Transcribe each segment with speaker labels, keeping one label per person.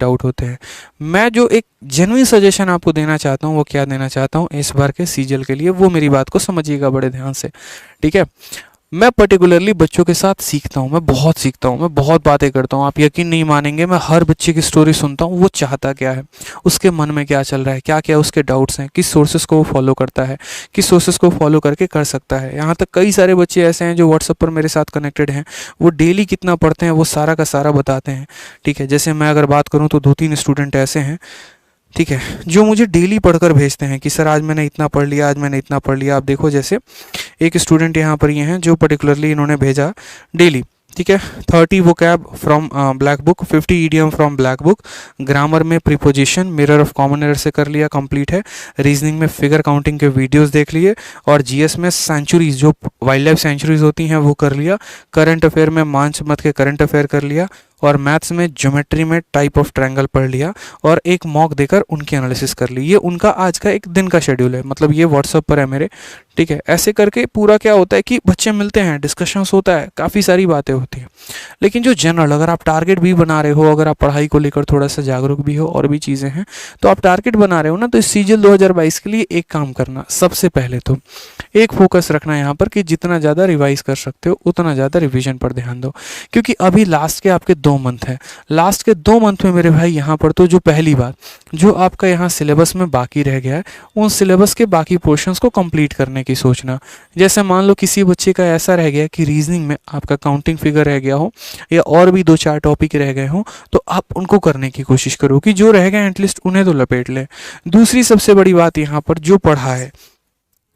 Speaker 1: Doubt होते हैं। मैं जो एक जेन्युइन सजेशन आपको देना चाहता हूँ वो क्या देना चाहता हूँ इस बार के सीजीएल के लिए, वो मेरी बात को समझिएगा बड़े ध्यान से, ठीक है। मैं पर्टिकुलरली बच्चों के साथ सीखता हूँ, मैं बहुत सीखता हूँ, मैं बहुत बातें करता हूँ, आप यकीन नहीं मानेंगे, मैं हर बच्चे की स्टोरी सुनता हूँ, वो चाहता क्या है, उसके मन में क्या चल रहा है, क्या क्या उसके डाउट्स हैं, किस सोर्सेज को वो फॉलो करता है, किस सोर्सेज को फॉलो करके कर सकता है। यहाँ तक कई सारे बच्चे ऐसे हैं जो व्हाट्सएप पर मेरे साथ कनेक्टेड हैं, वो डेली कितना पढ़ते हैं वो सारा का सारा बताते हैं, ठीक है। जैसे मैं अगर बात करूँ तो 2-3 स्टूडेंट ऐसे हैं, ठीक है, जो मुझे डेली पढ़कर भेजते हैं कि सर आज मैंने इतना पढ़ लिया, आज मैंने इतना पढ़ लिया। आप देखो जैसे एक स्टूडेंट यहाँ पर ये हैं जो पर्टिकुलरली इन्होंने भेजा डेली, ठीक है, 30 vocab from black book, 50 idiom from black book, grammar में preposition mirror of common error से कर लिया, कंप्लीट है। रीजनिंग में फिगर काउंटिंग के वीडियोस देख लिए, और जीएस में सेंचुरीज जो वाइल्ड लाइफ सेंचुरीज होती हैं वो कर लिया, करंट अफेयर में मांच मत के करंट अफेयर कर लिया, और मैथ्स में ज्योमेट्री में टाइप ऑफ ट्रायंगल पढ़ लिया, और एक मॉक देकर उनकी एनालिसिस कर ली। ये उनका आज का एक दिन का शेड्यूल है, मतलब ये व्हाट्सएप पर है मेरे, ठीक है। ऐसे करके पूरा क्या होता है कि बच्चे मिलते हैं, डिस्कशंस होता है, काफ़ी सारी बातें होती हैं। लेकिन जो जनरल, अगर आप टारगेट भी बना रहे हो, अगर आप पढ़ाई को लेकर थोड़ा सा जागरूक भी हो और भी चीज़ें हैं, तो आप टारगेट बना रहे हो ना, तो इस सीजीएल 2022 के लिए एक काम करना, सबसे पहले तो एक फोकस रखना यहाँ पर कि जितना ज़्यादा रिवाइज कर सकते हो उतना ज़्यादा रिवीजन पर ध्यान दो, क्योंकि अभी लास्ट के आपके 2 मंथ हैं। लास्ट के 2 मंथ में मेरे भाई यहाँ पर तो जो पहली बात जो आपका यहाँ सिलेबस में बाकी रह गया है, उन सिलेबस के बाकी पोर्शंस को कंप्लीट करने की सोचना। जैसे मान लो किसी बच्चे का ऐसा रह गया कि रीजनिंग में आपका काउंटिंग फिगर रह गया हो, या और भी 2-4 टॉपिक रह गए हों, तो आप उनको करने की कोशिश करो कि जो रह गए एटलीस्ट उन्हें तो लपेट लें। दूसरी सबसे बड़ी बात यहाँ पर, जो पढ़ा है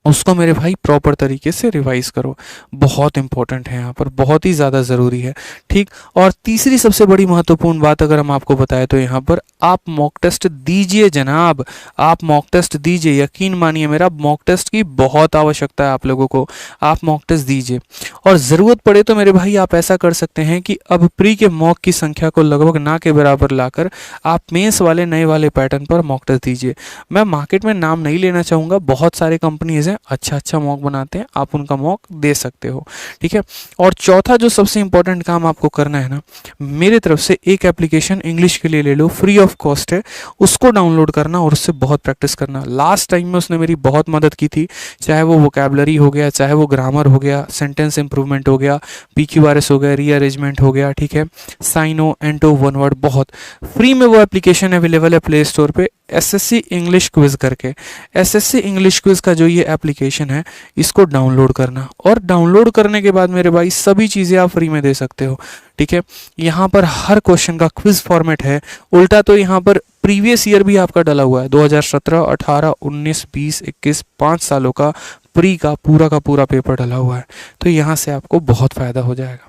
Speaker 1: उसको मेरे भाई प्रॉपर तरीके से रिवाइज करो, बहुत इंपॉर्टेंट है यहाँ पर, बहुत ही ज़्यादा ज़रूरी है, ठीक। और तीसरी सबसे बड़ी महत्वपूर्ण बात अगर हम आपको बताएं तो यहाँ पर आप मॉक टेस्ट दीजिए जनाब, आप मॉक टेस्ट दीजिए, यकीन मानिए मेरा, मॉक टेस्ट की बहुत आवश्यकता है आप लोगों को, आप मॉक टेस्ट दीजिए। और ज़रूरत पड़े तो मेरे भाई आप ऐसा कर सकते हैं कि अब प्री के मॉक की संख्या को लगभग ना के बराबर लाकर आप मेंस वाले नए वाले पैटर्न पर मॉक टेस्ट दीजिए। मैं मार्केट में नाम नहीं लेना चाहूँगा, बहुत सारे कंपनीज अच्छा अच्छा मॉक बनाते हैं, आप उनका मॉक दे सकते हो, ठीक है। और चौथा जो सबसे इंपॉर्टेंट काम आपको करना है ना, मेरे तरफ से एक एप्लीकेशन इंग्लिश के लिए ले लो, फ्री ऑफ कॉस्ट है, उसको डाउनलोड करना और उससे बहुत प्रैक्टिस करना। लास्ट टाइम में उसने मेरी बहुत मदद की थी, चाहे वो वोकैबलरी हो गया, चाहे वो ग्रामर हो गया, सेंटेंस इंप्रूवमेंट हो गया, पीक्यूआरएस हो गया, रीअरेंजमेंट हो गया, ठीक है, साइनो, एंटो, वन वर्ड, बहुत फ्री में वो एप्लीकेशन अवेलेबल है प्ले स्टोर पे, एसएससी इंग्लिश क्विज करके। एसएससी इंग्लिश क्विज का जो ये एप्लीकेशन है, इसको डाउनलोड करना, और डाउनलोड करने के बाद मेरे भाई सभी चीज़ें आप फ्री में दे सकते हो, ठीक है। यहाँ पर हर क्वेश्चन का क्विज फॉर्मेट है, उल्टा तो यहाँ पर प्रीवियस ईयर भी आपका डला हुआ है, 2017, 18, 19, 20, 21, 5 सालों का प्री का पूरा पेपर डला हुआ है, तो यहाँ से आपको बहुत फ़ायदा हो जाएगा,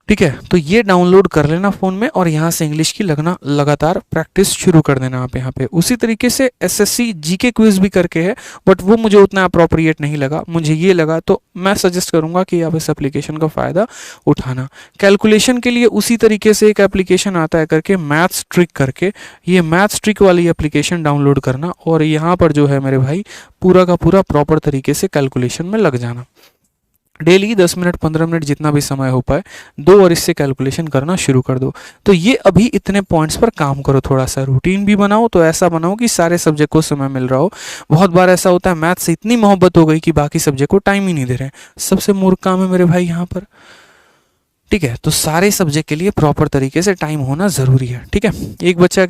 Speaker 1: ठीक है। तो ये डाउनलोड कर लेना फ़ोन में, और यहाँ से इंग्लिश की लगना लगातार प्रैक्टिस शुरू कर देना आप यहाँ पे। उसी तरीके से एसएससी जीके क्विज भी करके है, बट वो मुझे उतना अप्रोप्रिएट नहीं लगा, मुझे ये लगा, तो मैं सजेस्ट करूँगा कि आप इस एप्लीकेशन का फ़ायदा उठाना। कैलकुलेशन के लिए उसी तरीके से एक एप्लीकेशन आता है करके, मैथ्स ट्रिक करके, ये मैथ्स ट्रिक वाली एप्लीकेशन डाउनलोड करना, और यहाँ पर जो है मेरे भाई पूरा का पूरा प्रॉपर तरीके से कैलकुलेशन में लग जाना। डेली 10 मिनट 15 मिनट जितना भी समय हो पाए दो, और इससे कैलकुलेशन करना शुरू कर दो। तो ये अभी इतने पॉइंट्स पर काम करो, थोड़ा सा रूटीन भी बनाओ, तो ऐसा बनाओ कि सारे सब्जेक्ट को समय मिल रहा हो। बहुत बार ऐसा होता है मैथ से इतनी मोहब्बत हो गई कि बाकी सब्जेक्ट को टाइम ही नहीं दे रहे हैं, सबसे मूर्ख काम है मेरे भाई यहाँ पर, ठीक है। तो सारे सब्जेक्ट के लिए प्रॉपर तरीके से टाइम होना ज़रूरी है, ठीक है। एक बच्चा